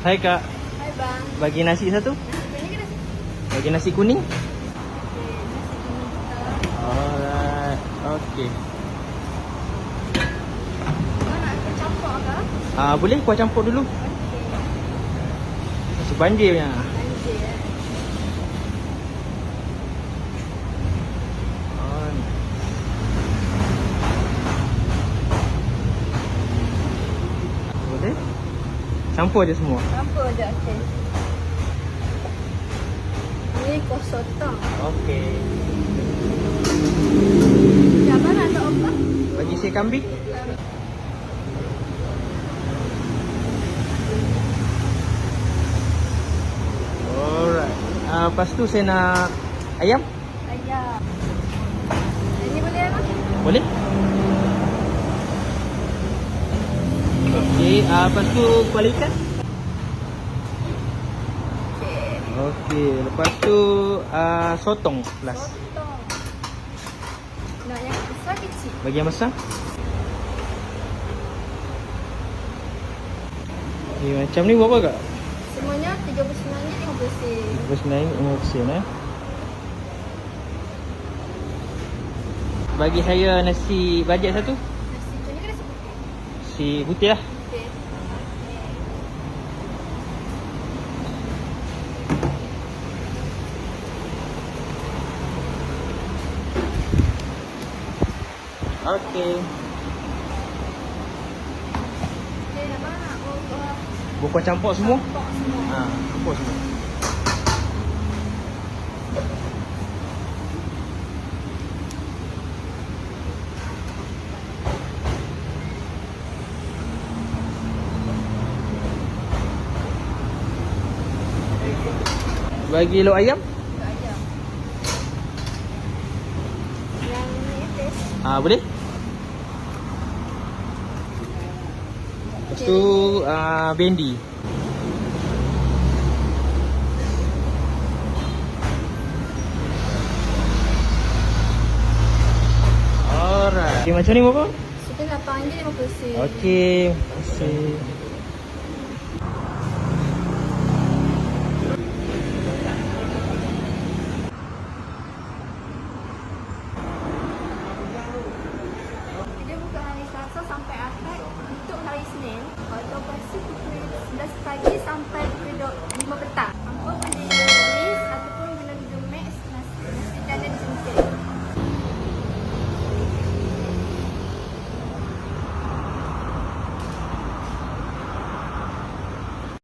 Hai Kak, Hai bang. bagi nasi satu. Nasi kuning ke nasi? Bagi nasi kuning. Okey, nasi kuning kita. Alright, okey. Mana nak campur ke? Boleh kuah campur dulu. Okey. Nasi banjir punya. Banjir eh. Boleh. Campur je semua. Campur je okey. Ni kuah sotong. Okey. Yang mana ada apa? Bagi saya kambing. Alright. Lepas tu saya nak ayam. Ayam. Ini boleh tak? Boleh? Okey, lepas tu kepala ikan. Okey. Okey, lepas tu sotong last. Sotong. Nak yang besar kecil? Bagi yang besar. Okay, macam ni berapa kak? Semuanya 39 ni 50 sen. 59 Bagi saya nasi bajet satu. Nasi kuning ke nasi putih? Si putih lah. Okey. Okey. Okey, nak mana? Bukan campur semua. Campur semua. Campur semua. Bagi lauk ayam. Untuk ayam. Yang ni test. Boleh. Lepas tu bendi. Alright. Okay, macam ni berapa? Suka 8 je 50 sen. Okey, terima kasih. Dia buka hari Selasa sampai Ahad untuk hari Isnin. Waktu operasi pukul 11 pagi sampai pukul 5 petang.